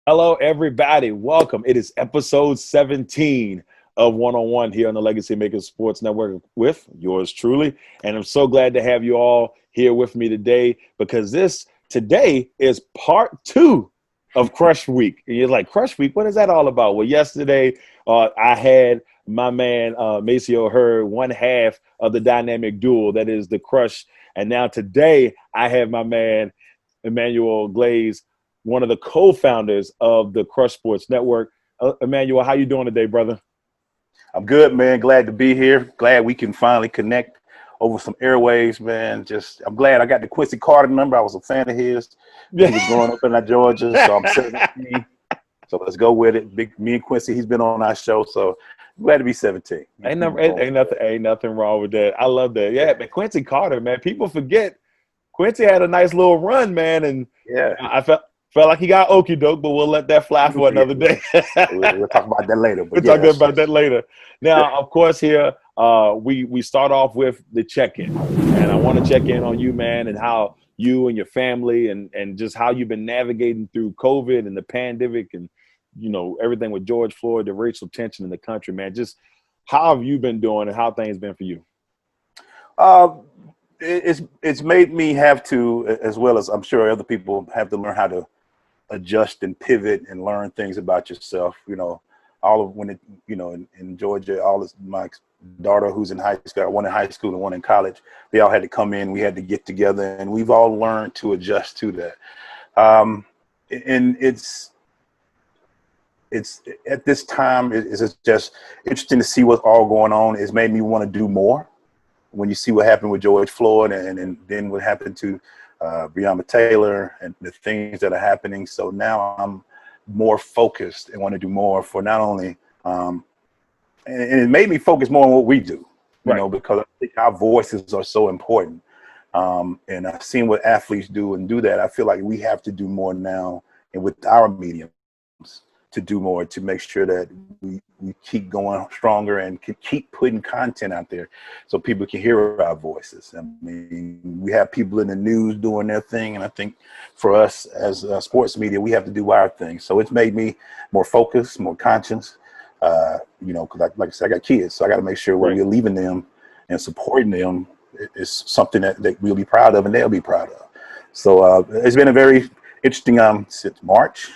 Hello, everybody. Welcome. It is episode 17 of One-on-One here on the LegacyMaker Sports Network with yours truly. And I'm so glad to have you all here with me today because today is part 2 of Crush Week. And you're like, Crush Week, what is that all about? Well, yesterday I had my man Maceo Hurd, one half of the dynamic duo that is the Crush. And now today I have my man Emmanuel Glaze, one of the co-founders of the Crush Sports Network. Emmanuel, how you doing today, brother? I'm good, man. Glad to be here. Glad we can finally connect over some airwaves, man. I'm glad I got the Quincy Carter number. I was a fan of his when he was growing up in Georgia, so I'm 17. So let's go with it. Me and Quincy, he's been on our show, so I'm glad to be 17. Ain't nothing wrong with that. I love that. Yeah, but Quincy Carter, man, people forget Quincy had a nice little run, man, and yeah, I felt like he got okie doke, but we'll let that fly for another day. We'll talk about that later. We'll talk about that later. Now, of course, here we start off with the check-in, and I want to check in on you, man, and how you and your family and just how you've been navigating through COVID and the pandemic and everything with George Floyd, the racial tension in the country, man. Just how have you been doing and how things been for you? It's made me have to, as well as I'm sure other people, have to learn how to adjust and pivot and learn things about yourself. In Georgia, my daughter who's in high school, one in high school and one in college, they all had to come in. We had to get together, and we've all learned to adjust to that. And it's at this time, it's just interesting to see what's all going on. It's made me want to do more. When you see what happened with George Floyd and then what happened to Breonna Taylor and the things that are happening. So now I'm more focused and want to do more for not only, and it made me focus more on what we do, because I think our voices are so important. And I've seen what athletes do and do that. I feel like we have to do more now and with our mediums to do more to make sure that we keep going stronger and can keep putting content out there so people can hear our voices. I mean, we have people in the news doing their thing, and I think for us as sports media, we have to do our thing. So it's made me more focused, more conscious, because like I said, I got kids, so I got to make sure when we're leaving them and supporting them is something that we'll be proud of and they'll be proud of. So it's been a very interesting since March.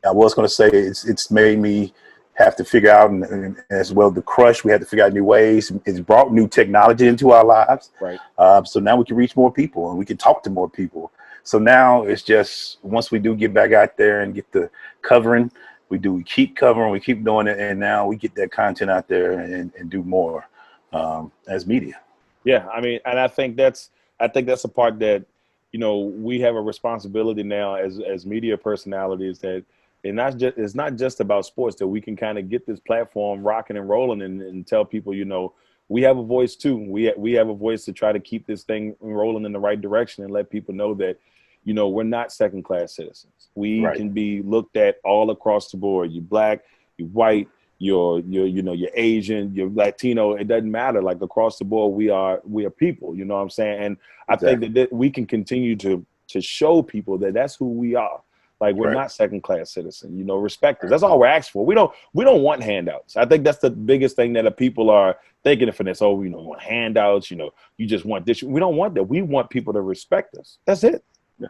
I was going to say it's made me have to figure out, and as well the Crush, we had to figure out new ways. It's brought new technology into our lives. Right. So now we can reach more people and we can talk to more people. So now it's just, once we do get back out there and get the covering, we keep covering, we keep doing it. And now we get that content out there and do more as media. Yeah. I mean, and I think that's a part that, we have a responsibility now as media personalities that, and it's not just about sports, that we can kind of get this platform rocking and rolling and tell people, we have a voice too. We have a voice to try to keep this thing rolling in the right direction and let people know that, we're not second class citizens. We can be looked at all across the board. You're black, you're white, you're Asian, you're Latino. It doesn't matter. Like across the board, we are people. You know what I'm saying? And I think that we can continue to show people that that's who we are. Like we're not second class citizens, respect us. That's all we're asking for. We don't want handouts. I think that's the biggest thing that people are thinking of this. Oh, we want handouts, you just want this. We don't want that. We want people to respect us. That's it. Yeah.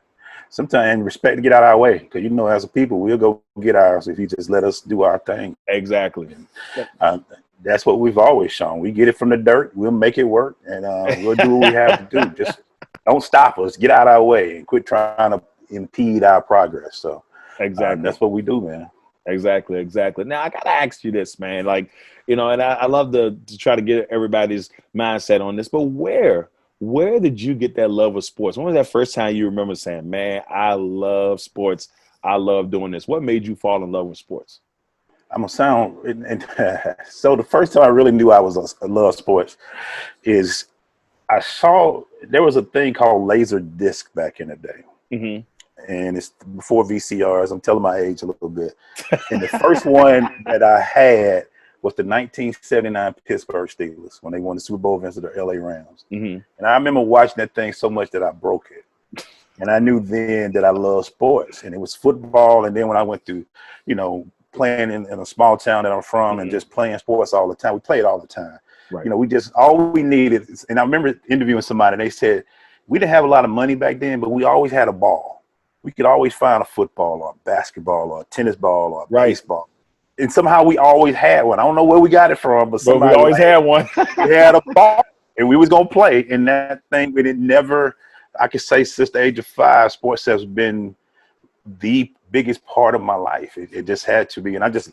Sometimes respect to get out of our way. Because as a people, we'll go get ours if you just let us do our thing. Exactly. That's what we've always shown. We get it from the dirt, we'll make it work, and we'll do what we have to do. Just don't stop us. Get out of our way and quit trying to impede our progress. So exactly, that's what we do, man. Exactly. Now I gotta ask you this, man. Like, and I love to try to get everybody's mindset on this, but where did you get that love of sports? When was that first time you remember saying, man, I love sports, I love doing this? What made you fall in love with sports? I'm gonna sound so the first time I really knew I love sports is I saw there was a thing called laser disc back in the day. Mm-hmm. And it's before VCRs. I'm telling my age a little bit. And the first one that I had was the 1979 Pittsburgh Steelers when they won the Super Bowl against the LA Rams. Mm-hmm. And I remember watching that thing so much that I broke it. And I knew then that I loved sports, and it was football. And then when I went to, playing in a small town that I'm from and just playing sports all the time, we played all the time. Right. We just, all we needed is, and I remember interviewing somebody and they said, we didn't have a lot of money back then, but we always had a ball. We could always find a football or a basketball or a tennis ball or a baseball. And somehow we always had one. I don't know where we got it from, but we always had one. We had a ball and we was going to play. And that thing, it never, I could say since the age of 5, sports has been the biggest part of my life. It just had to be. And I just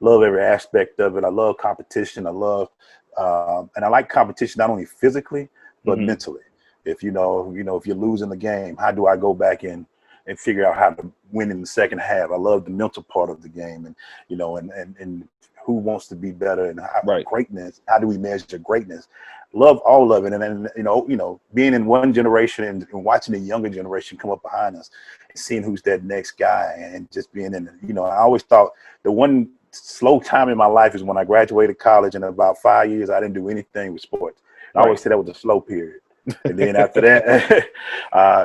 love every aspect of it. I love competition. I love, and I like competition, not only physically, but mentally. If if you're losing the game, how do I go back and figure out how to win in the second half? I love the mental part of the game, and and who wants to be better, and how, greatness. How do we measure greatness? Love all of it, and then being in one generation and watching the younger generation come up behind us, and seeing who's that next guy, and just being in. I always thought the one slow time in my life is when I graduated college, and in about 5 years I didn't do anything with sports. I always said that was a slow period. And then after that,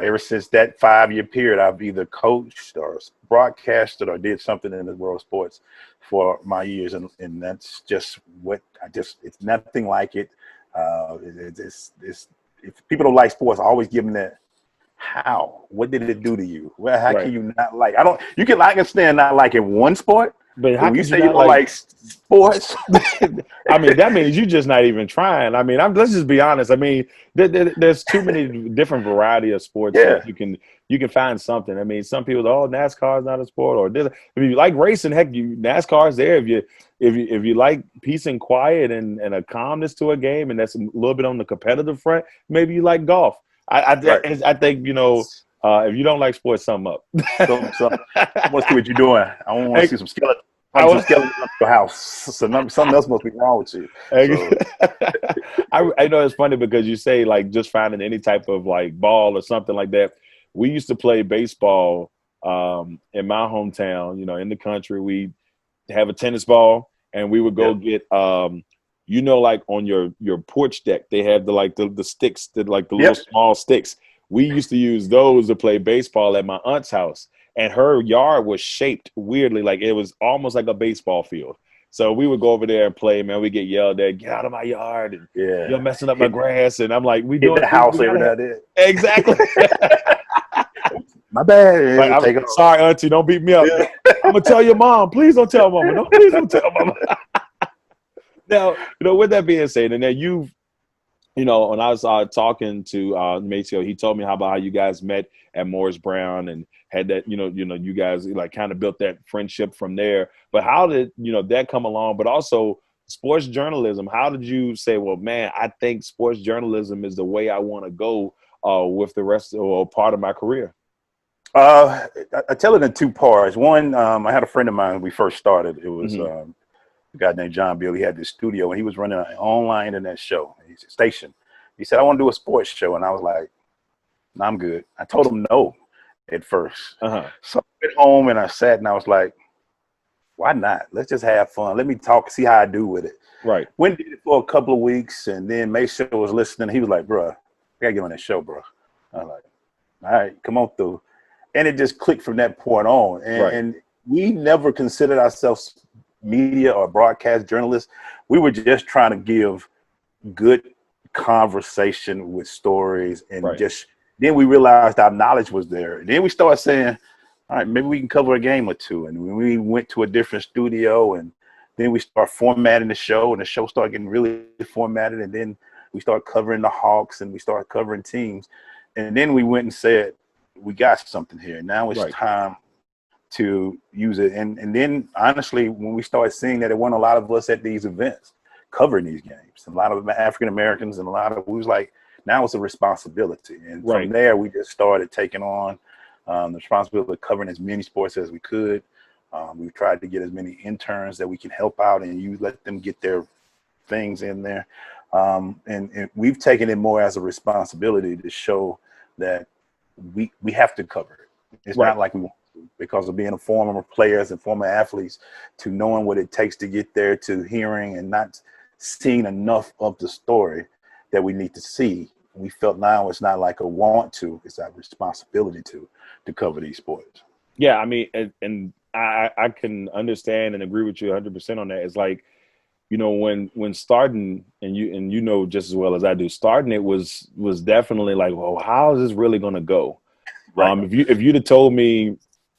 ever since that 5-year period, I've either coached or broadcasted or did something in the world of sports for my years. And that's just what it's nothing like it. If people don't like sports, I always give them that. How? What did it do to you? Well, how can you not like? I can understand not liking one sport. But how when you say you don't like sports, I mean, that means you're just not even trying. I mean, let's just be honest. I mean, there's too many different variety of sports that you can find something. I mean, some people, NASCAR is not a sport, or if you like racing, heck, NASCAR is there. If you like peace and quiet and a calmness to a game, and that's a little bit on the competitive front, maybe you like golf. I think if you don't like sports, sum up. I want to see what you're doing. I want to see some skeletons. Some skeletons in your house. Something else must be wrong with you. So. I know it's funny because you say like just finding any type of like ball or something like that. We used to play baseball in my hometown. In the country, we have a tennis ball, and we would go get like on your porch deck, they have the sticks, little small sticks. We used to use those to play baseball at my aunt's house, and her yard was shaped weirdly, like it was almost like a baseball field. So we would go over there and play, man. We get yelled at, get out of my yard, and you're messing up my grass. And I'm like, we doing the house every now and then. Exactly. My bad. Like, sorry, auntie, don't beat me up. I'm gonna tell your mom. Please don't tell mama. No, please don't tell mama. Now, with that being said, and then you've, when I was talking to Maceo, he told me how you guys met at Morris Brown and had that, you guys like kind of built that friendship from there. But how did, that come along? But also sports journalism, how did you say, well, man, I think sports journalism is the way I want to go with the rest of part of my career? I tell it in 2 parts. One, I had a friend of mine when we first started. It was a guy named John Bill. He had this studio, and he was running an online internet show, station. He said, I want to do a sports show. And I was like, no, I'm good. I told him no at first. So I went home and I sat and I was like, why not? Let's just have fun. Let me talk, see how I do with it. Right. Went did it for a couple of weeks, and then Maceo was listening. He was like, bro, I got to get on that show, bro. I was like, all right, come on through. And it just clicked from that point on. And we never considered ourselves media or broadcast journalists. We were just trying to give good conversation with stories, and then we realized our knowledge was there. And then we started saying, all right, maybe we can cover a game or two. And when we went to a different studio, and then we start formatting the show, and the show started getting really formatted. And then we started covering the Hawks, and we started covering teams. And then we went and said, we got something here. Now it's time to use it. And then honestly, when we started seeing that, it wasn't a lot of us at these events covering these games, a lot of African Americans, and we was like, now it's a responsibility. And from there, we just started taking on the responsibility of covering as many sports as we could. We've tried to get as many interns that we can help out, and let them get their things in there. And we've taken it more as a responsibility to show that we have to cover it. It's not like we want to, because of being a former players and former athletes, to knowing what it takes to get there, to hearing and not seeing enough of the story that we need to see we felt now it's not like a want to, it's our responsibility to cover these sports. Yeah, I mean, and I can understand and agree with you 100% on that. It's like, when starting, and you know just as well as I do, starting it was definitely like, well, how is this really going to go? Right. If you'd have told me,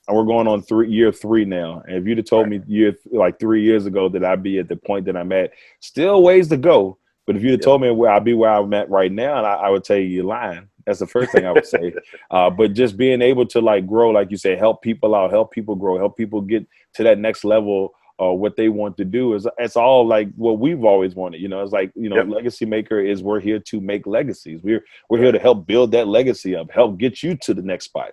and we're going on year 3 now, and if you'd have told me 3 years ago that I'd be at the point that I'm at, still ways to go. But if you'd have told me where I'd be where I'm at right now, and I would tell you you're lying. That's the first thing I would say. But just being able to like grow, like you say, help people out, help people grow, help people get to that next level. What they want to do it's all like what we've always wanted. It's like, LegacyMaker is, we're here to make legacies. We're here to help build that legacy up, help get you to the next spot.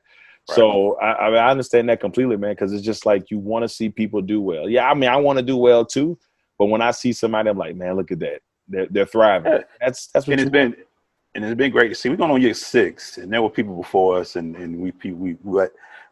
Right. So I understand that completely, man, because it's just like you want to see people do well. Yeah, I mean, I want to do well too, but when I see somebody, I'm like, man, look at that. They're thriving. Yeah. That's what it's been. And it's been great to see. We're going on year 6, and there were people before us, and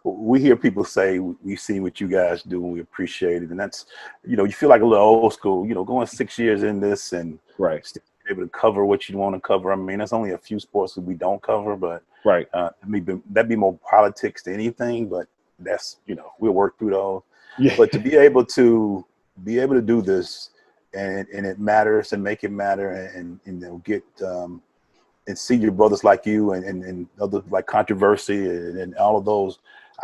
we hear people say we've seen what you guys do and we appreciate it, and that's, you feel like a little old school, going 6 years in this and still able to cover what you want to cover. I mean, there's only a few sports that we don't cover, but that'd be more politics than anything. But that's, we'll work through those. Yeah. But to be able to do this and it matters and make it matter and get and see your brothers like you and other like Controversy and all of those.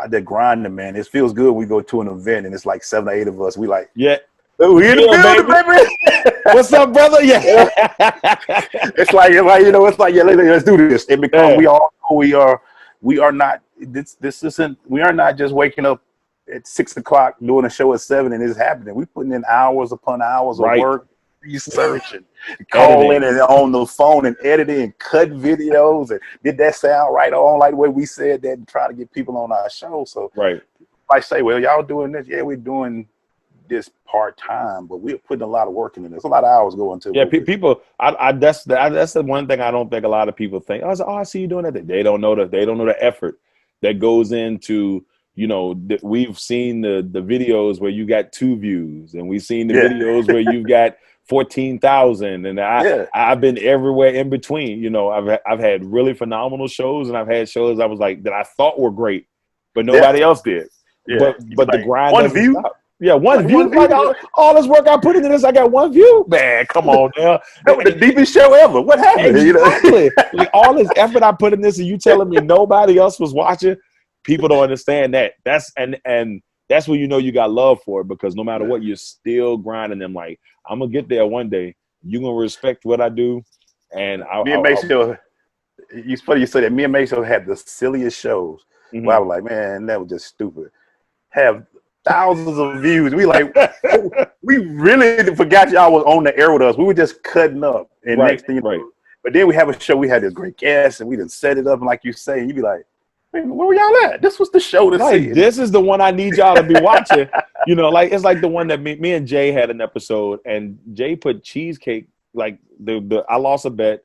That grinding, man, it feels good. We go to an event and it's like 7 or 8 of us. We like, we in the building, baby. What's up, brother? Yeah. it's like let's do this. And because we all know we are not. This isn't. We are not just waking up at 6 o'clock doing a show at 7 and it's happening. We putting in hours upon hours of work, researching, calling and on the phone and editing and cut videos and did that sound right on like the way we said that and try to get people on our show. So I say, well, y'all doing this? Yeah, we're doing this part-time, but we're putting a lot of work into this. A lot of hours going to it. People, that's the one thing I don't think a lot of people think. I see you doing that. They don't know the effort that goes into, we've seen the videos where you got 2 views, and we've seen the videos where you've got 14,000, and I've been everywhere in between. I've had really phenomenal shows, and I've had shows I was like that I thought were great, but nobody else did. But like, the grind one view. Stop. Yeah, one view. Like all this work I put into this, I got 1 view. Man, come on now. That was the deepest show ever. What happened? Exactly. Like all this effort I put in this, and you telling me nobody else was watching. People don't understand that. That's that's when you got love for it, because no matter what, you're still grinding them. Like, I'm gonna get there one day. You're gonna respect what I do, and me and Mason. It's funny you say that. Me and Mason had the silliest shows. Mm-hmm. Where I was like, man, that was just stupid. Have thousands of views. We like, we really forgot y'all was on the air with us. We were just cutting up, and next thing you know, but then we have a show. We had this great guest, and we didn't set it up, and like you say, and you be like, where were y'all at? This was the show to see. This is the one I need y'all to be watching. Like it's like the one that me and Jay had an episode, and Jay put cheesecake, like I lost a bet,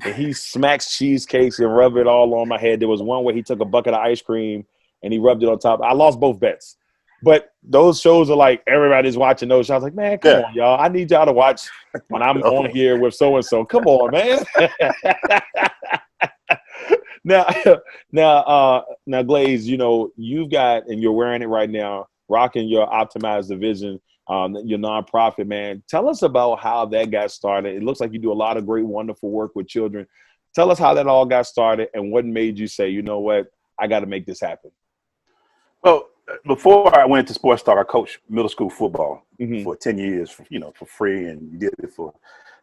and he smacks cheesecakes and rubbed it all on my head. There was one where he took a bucket of ice cream and he rubbed it on top. I lost both bets. But those shows are like, everybody's watching those shows. I was like, man, come on, y'all. I need y'all to watch when I'm on here with so-and-so. Come on, man. Now, Glaze, you've got, and you're wearing it right now, rocking your Optimized Division, your nonprofit, man. Tell us about how that got started. It looks like you do a lot of great, wonderful work with children. Tell us how that all got started and what made you say, you know what, I got to make this happen. Well, before I went to Sports Talk, I coached middle school football for 10 years, for free, and you did it for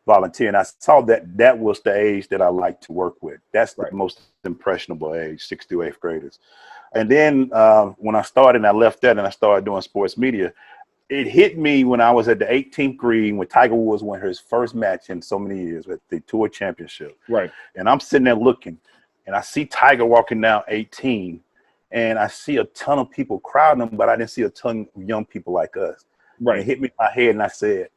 volunteer. And I saw that was the age that I like to work with. That's the most impressionable age, 6th through 8th graders. And then when I started and I left that and I started doing sports media, it hit me when I was at the 18th green when Tiger Woods won his first match in so many years at the Tour Championship. Right. And I'm sitting there looking, and I see Tiger walking down 18, and I see a ton of people crowding him, but I didn't see a ton of young people like us. Right. And it hit me in my head, and I said,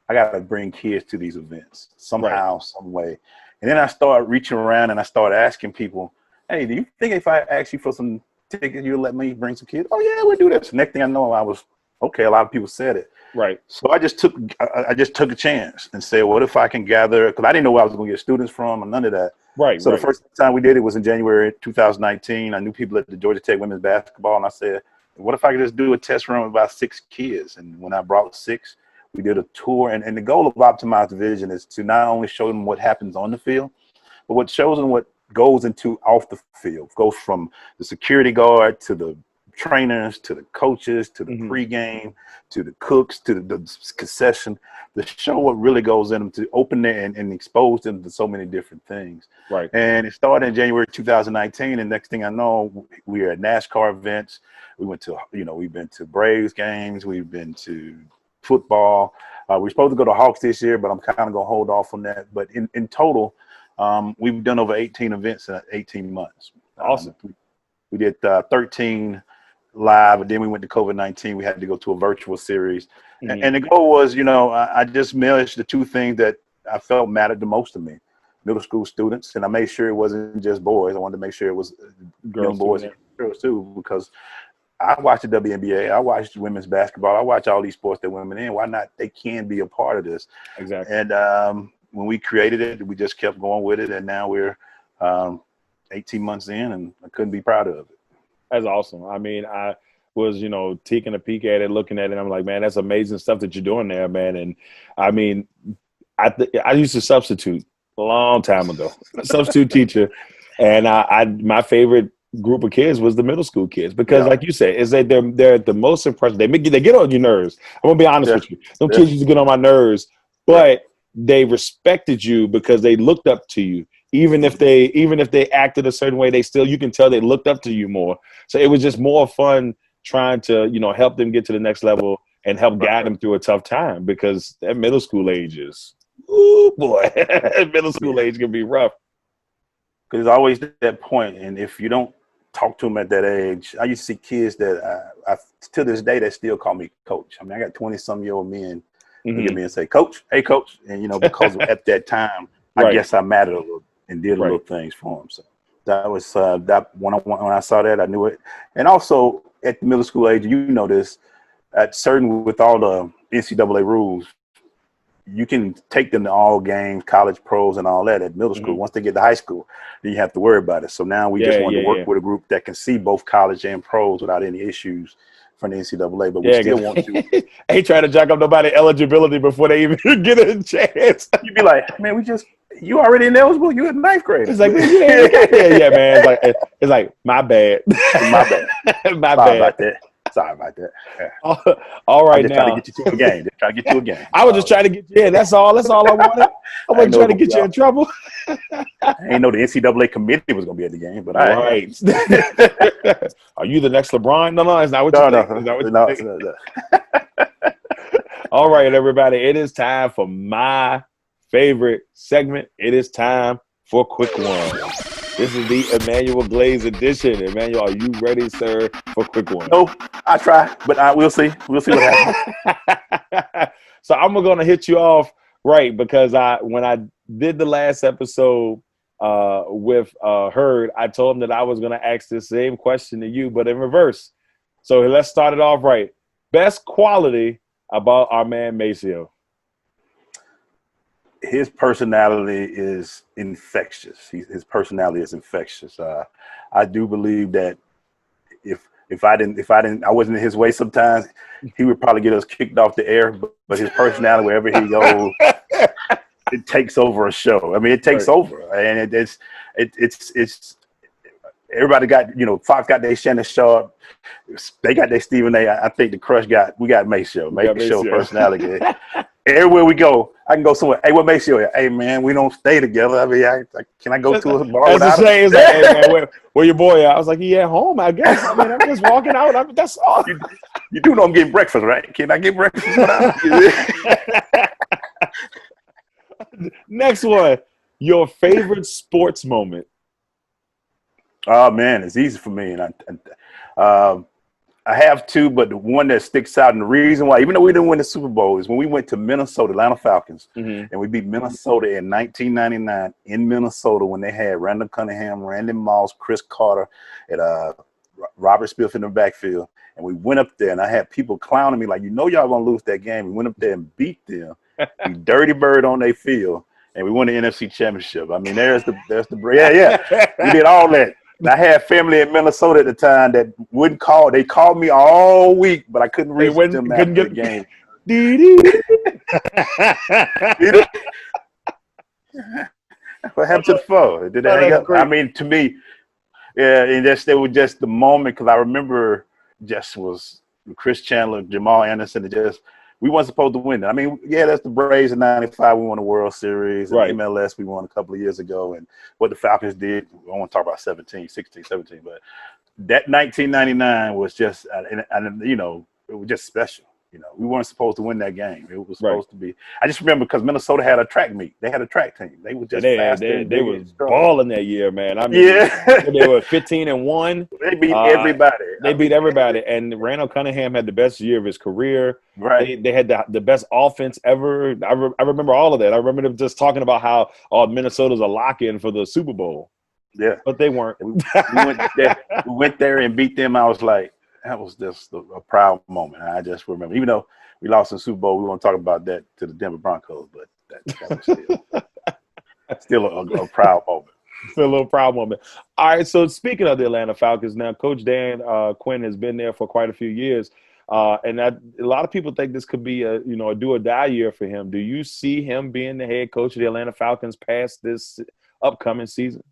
I got to bring kids to these events somehow, some way. And then I started reaching around and I started asking people, hey, do you think if I ask you for some tickets, you'll let me bring some kids? Oh, yeah, we'll do this. Next thing I know, I was, okay, a lot of people said it. Right. So I just took a chance and said, what if I can gather? Because I didn't know where I was going to get students from or none of that. Right. So the Right. first time we did it was in January 2019. I knew people at the Georgia Tech women's basketball, and I said, what if I could just do a test run with about 6 kids? And when I brought 6, we did a tour. And the goal of Optimize the Vision is to not only show them what happens on the field, but what shows them what goes into off the field. Goes from the security guard to the trainers to the coaches to the pregame to the cooks to the concession, to show what really goes in them, to open there and expose them to so many different things. Right. And it started in January 2019, and next thing I know, we were at NASCAR events. We went to, we've been to Braves games, we've been to football. We're supposed to go to Hawks this year, but I'm kind of gonna hold off on that. But in total, we've done over 18 events in 18 months. Awesome. We did 13 live, and then we went to COVID-19. We had to go to a virtual series. And the goal was, I just managed the 2 things that I felt mattered the most to me: middle school students, and I made sure it wasn't just boys. I wanted to make sure it was young boys and girls too, because I watched the WNBA, I watched women's basketball, I watch all these sports that women in. Why not? They can be a part of this. Exactly. And when we created it, we just kept going with it, and now we're 18 months in, and I couldn't be prouder of it. That's awesome. I mean, I was, taking a peek at it, looking at it. I'm like, man, that's amazing stuff that you're doing there, man. And I mean, I used to substitute a long time ago, a substitute teacher. And my favorite group of kids was the middle school kids, because like you said, is that they're the most impressive. They get on your nerves. I'm gonna be honest with you. Some kids used to get on my nerves, but they respected you because they looked up to you. Even if they acted a certain way, you can tell they looked up to you more. So it was just more fun trying to, help them get to the next level and help guide them through a tough time, because that middle school age is, ooh boy, middle school age can be rough. Because there's always that point, and if you don't talk to them at that age, I used to see kids that I to this day that still call me coach. I mean, I got 20-some-year-old men look at me and say, "Coach, hey coach," and because at that time, I guess I mattered a little and did little things for them. So that was that when I saw that, I knew it. And also at the middle school age, this, with all the NCAA rules, you can take them to all games, college pros and all that at middle school. Once they get to high school, then you have to worry about it. So now we just want to work with a group that can see both college and pros without any issues from the NCAA, but we still want to. Ain't trying to jack up nobody's eligibility before they even get a chance. You'd be like, man, you already ineligible? You in 9th grade. It's like, yeah, man. It's like my bad. My bad. My bad. Sorry about that. Yeah. All right, I'm just now. trying to get you to a game. Just trying to get you a game. I was just trying to get you in. That's all. That's all I wanted. I wasn't trying to get you in trouble. I ain't know the NCAA committee was going to be at the game, but right. Are you the next LeBron? No, it's not what you think. No. All right, everybody. It is time for my favorite segment. It is time for Quick One. This is the Emmanuel Glaze edition. Emmanuel, are you ready, sir, for Quick One? No, I try, but we'll see. We'll see what happens. So I'm going to hit you off right, because when I did the last episode with Hurd, I told him that I was going to ask the same question to you, but in reverse. So let's start it off right. Best quality about our man Maceo. His personality is infectious. His personality is infectious. I do believe that if I wasn't in his way sometimes, he would probably get us kicked off the air. But his personality, wherever he goes, it takes over a show. I mean, it takes over, and it's everybody got, Fox got their Shannon Sharp, they got their Stephen A. I think the Crush we got Maceo. Maceo personality. Everywhere we go, I can go somewhere. Hey, what Maceo? Hey, man, we don't stay together. I mean, can I go to a bar without him? It's like, hey, man, where your boy at? I was like, he at home, I guess. I mean, I'm just walking out. That's all. You do know I'm getting breakfast, right? Can I get breakfast without him? Next one, your favorite sports moment. Oh, man, it's easy for me. And I have two, but the one that sticks out, and the reason why, even though we didn't win the Super Bowl, is when we went to Minnesota, Atlanta Falcons, and we beat Minnesota in 1999 in Minnesota when they had Randall Cunningham, Randy Moss, Chris Carter, and Robert Smith in the backfield, and we went up there, and I had people clowning me like, y'all gonna lose that game. We went up there and beat them. We dirty bird on their field, and we won the NFC Championship. I mean, there's the we did all that. And I had family in Minnesota at the time that wouldn't call. They called me all week, but I couldn't reach them after the game. What happened to the phone? Did they hang up? I mean, to me, yeah, and it was just the moment, because I remember just was Chris Chandler, Jamal Anderson, we weren't supposed to win. I mean, yeah, that's the Braves in '95. We won the World Series. And MLS we won a couple of years ago. And what the Falcons did, I want to talk about 16, 17, but that 1999 was just, and it was just special. We weren't supposed to win that game. It was supposed to be. I just remember because Minnesota had a track meet. They had a track team. They were just faster. They were balling that year, man. I mean, they were 15-1. They beat everybody. They beat everybody. And Randall Cunningham had the best year of his career. Right. They had the best offense ever. I remember all of that. I remember them just talking about how Minnesota's a lock-in for the Super Bowl. Yeah. But they weren't. We went there and beat them. I was like, that was just a proud moment. I just remember, even though we lost in the Super Bowl, we won't talk about that to the Denver Broncos, but that was still a proud moment. Still a little proud moment. All right, so speaking of the Atlanta Falcons, now Coach Dan Quinn has been there for quite a few years, and a lot of people think this could be a do or die year for him. Do you see him being the head coach of the Atlanta Falcons past this upcoming season?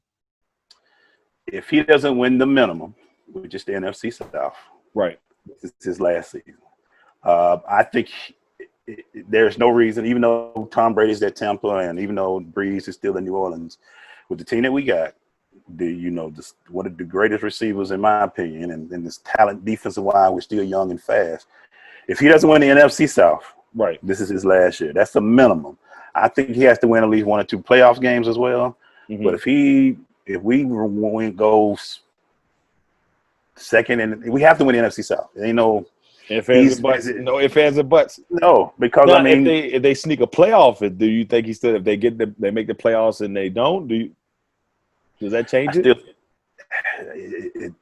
If he doesn't win the minimum, which is the NFC South. Right. This is his last season. I think there's no reason, even though Tom Brady's at Tampa and even though Breeze is still in New Orleans, with the team that we got, one of the greatest receivers, in my opinion, and this talent defensive line, we're still young and fast. If he doesn't win the NFC South, right, this is his last year. That's the minimum. I think he has to win at least 1 or 2 playoff games as well. Mm-hmm. But if we go second, and we have to win the NFC South. No ifs, ands, and buts. No, because now, if they sneak a playoff, do you think if they make the playoffs and they don't, does that change it?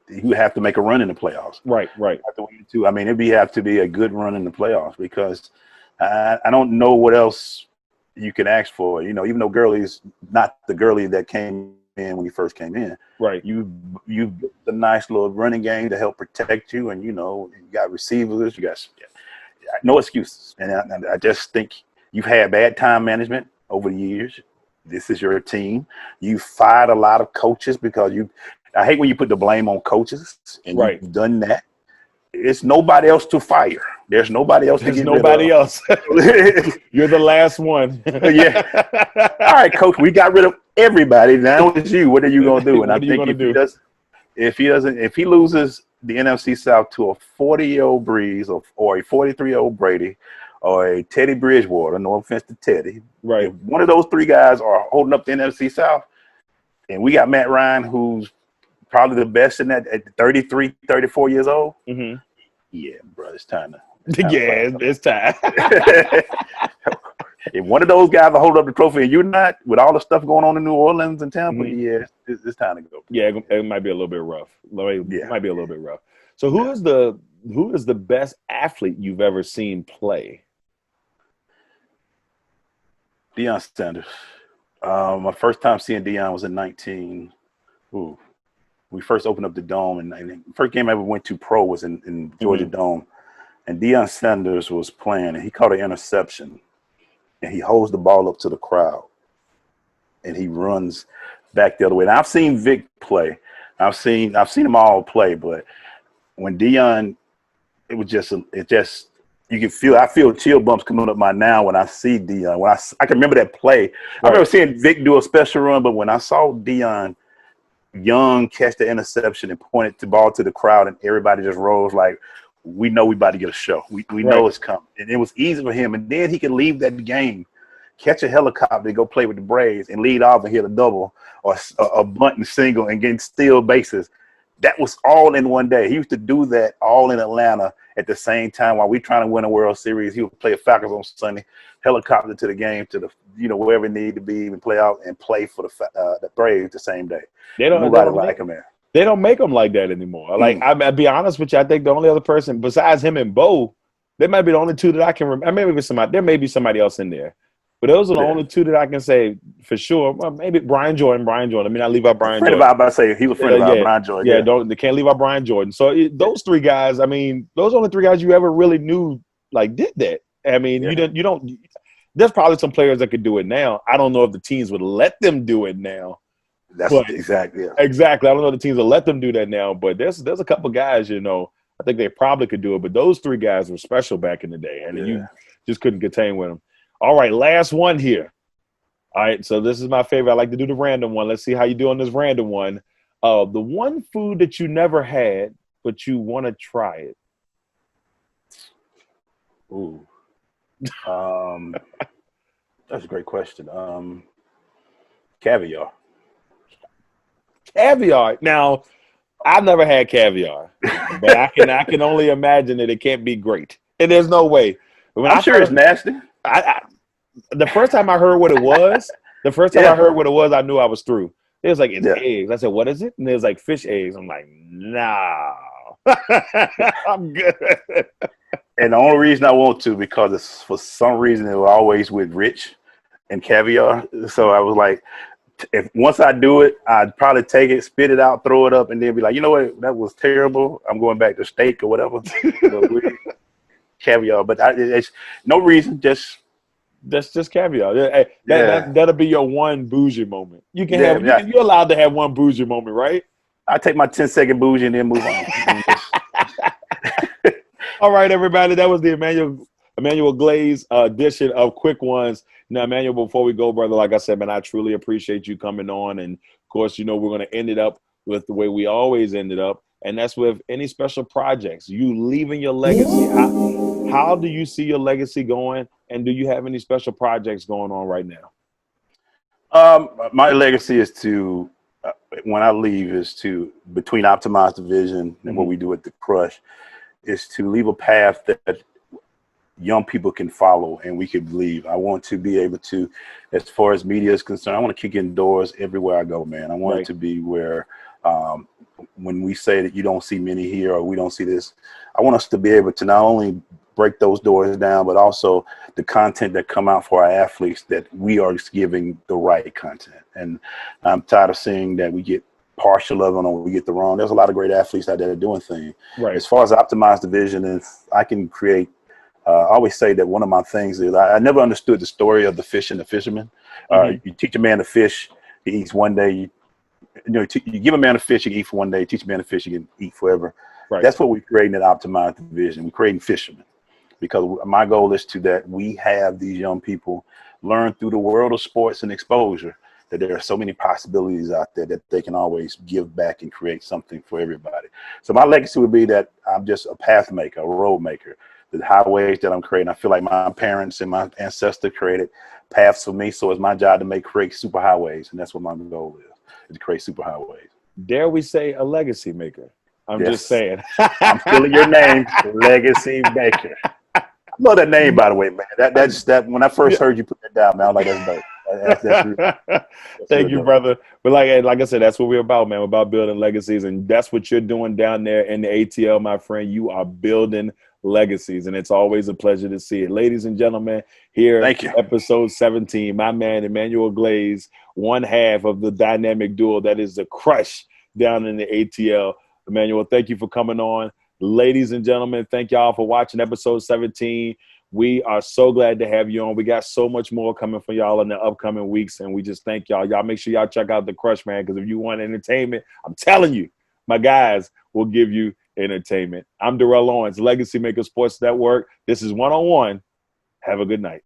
You have to make a run in the playoffs. Right. I mean, it'd have to be a good run in the playoffs, because I don't know what else you can ask for. Even though Gurley's not the Gurley that came in when he first came in. Right. You built a nice little running game to help protect you, and you got receivers, you got no excuses. And I just think you've had bad time management over the years. This is your team. You fired a lot of coaches because I hate when you put the blame on coaches, and you've done that. It's nobody else to fire. There's nobody else to get rid of. There's nobody else. You're the last one. Yeah. All right, Coach, we got rid of everybody. Now it's you. What are you going to do? And I think if he loses the NFC South to a 40-year-old Breeze or a 43-year-old Brady or a Teddy Bridgewater, no offense to Teddy, right? If one of those 3 guys are holding up the NFC South, and we got Matt Ryan, who's probably the best in that at 33, 34 years old. Mm-hmm. Yeah, bro, it's time. It's time. If one of those guys are holding up the trophy and you're not, with all the stuff going on in New Orleans and Tampa, it's time to go. Yeah, it might be a little bit rough. It might be a little bit rough. So who is the best athlete you've ever seen play? Deion Sanders. My first time seeing Deion was in 19. We first opened up the Dome, and the first game I ever went to pro was in Georgia Dome. And Deion Sanders was playing, and he caught an interception. And he holds the ball up to the crowd, and he runs back the other way. And I've seen Vic play. I've seen them all play, but when Deion, I feel chill bumps coming up my now when I see Deion. I can remember that play. Right. I remember seeing Vic do a special run, but when I saw Deion Young catch the interception and pointed the ball to the crowd, and everybody just rose like, we know we about to get a show. We know it's coming. And it was easy for him. And then he could leave that game, catch a helicopter and go play with the Braves and lead off and hit a double or a bunt and single and get steal bases. That was all in one day. He used to do that all in Atlanta at the same time while we trying to win a World Series. He would play a Falcons on Sunday, helicopter to the game to the wherever it needed to be, and play out and play for the Braves the same day. Nobody like him, man. They don't make them like that anymore. Like, I'll be honest with you, I think the only other person besides him and Bo, they might be the only two that I can remember. There may be somebody else in there. But those are the only two that I can say for sure. Well, maybe Brian Jordan. I mean, I leave out Brian Friend Jordan. of about to say he was a friend of Brian Jordan. They can't leave out Brian Jordan. So those three guys, I mean, those are only three guys you ever really knew like did that. I mean, you don't. There's probably some players that could do it now. I don't know if the teams would let them do it now. Exactly. I don't know if the teams will let them do that now. But there's a couple guys, I think they probably could do it. But those three guys were special back in the day, and you just couldn't contain with them. All right, last one here. All right, so this is my favorite. I like to do the random one. Let's see how you do on this random one. The one food that you never had, but you want to try it. Ooh. That's a great question. Caviar. Caviar. Now, I've never had caviar, but I can only imagine that it can't be great. And there's no way. I'm sure it's nasty. The first time I heard what it was, I knew I was through. It was like, it's eggs. I said, what is it? And it was like fish eggs. I'm like, nah. I'm good. And the only reason I want to, because it's, for some reason it was always with rich and caviar. So I was like, if once I do it, I'd probably take it, spit it out, throw it up, and then be like, you know what, that was terrible. I'm going back to steak or whatever. Caviar, but it's no reason, that's just caviar. That'll be your one bougie moment. You can have. You're allowed to have one bougie moment, right? I take my 10-second bougie and then move on. All right, everybody. That was the Emmanuel Glaze edition of Quick Ones. Now, Emmanuel, before we go, brother, like I said, man, I truly appreciate you coming on. And of course, we're going to end it up with the way we always ended up, and that's with any special projects. You leaving your legacy. How do you see your legacy going? And do you have any special projects going on right now? My legacy is to, when I leave, is to, between Optimize Division and what we do at the Crush, is to leave a path that young people can follow and we can believe. I want to be able to, as far as media is concerned, I want to kick in doors everywhere I go, man. I want it to be where when we say that you don't see many here or we don't see this, I want us to be able to not only break those doors down, but also the content that come out for our athletes, that we are giving the right content. And I'm tired of seeing that we get partial of them or we get the wrong. There's a lot of great athletes out there doing things. Right. As far as Optimize Division, if I can create, I always say that one of my things is I never understood the story of the fish and the fisherman. You teach a man to fish, he eats one day. You give a man a fish, he can eat for one day. Teach a man to fish, he can eat forever. Right. That's what we're creating at Optimize Division. We're creating fishermen. Because my goal is that we have these young people learn through the world of sports and exposure that there are so many possibilities out there that they can always give back and create something for everybody. So my legacy would be that I'm just a path maker, a road maker. The highways that I'm creating, I feel like my parents and my ancestors created paths for me. So it's my job to create super highways. And that's what my goal is to create super highways. Dare we say a legacy maker? I'm just saying. I'm stealing your name, Legacy Maker. I love that name, by the way, man. That's when I first heard you put that down, man, I was like, that's dope. Thank you, brother. But like I said, that's what we're about, man. We're about building legacies, and that's what you're doing down there in the ATL, my friend. You are building legacies, and it's always a pleasure to see it. Ladies and gentlemen, here, episode 17, my man Emmanuel Glaze, one half of the dynamic duo that is the Crush down in the ATL. Emmanuel, thank you for coming on. Ladies and gentlemen, thank y'all for watching episode 17. We are so glad to have you on. We got so much more coming for y'all in the upcoming weeks, and we just thank y'all. Y'all make sure y'all check out the Crush, man, because if you want entertainment, I'm telling you, my guys will give you entertainment. I'm Darrell Owens, LegacyMaker Sports Network. This is One on One. Have a good night.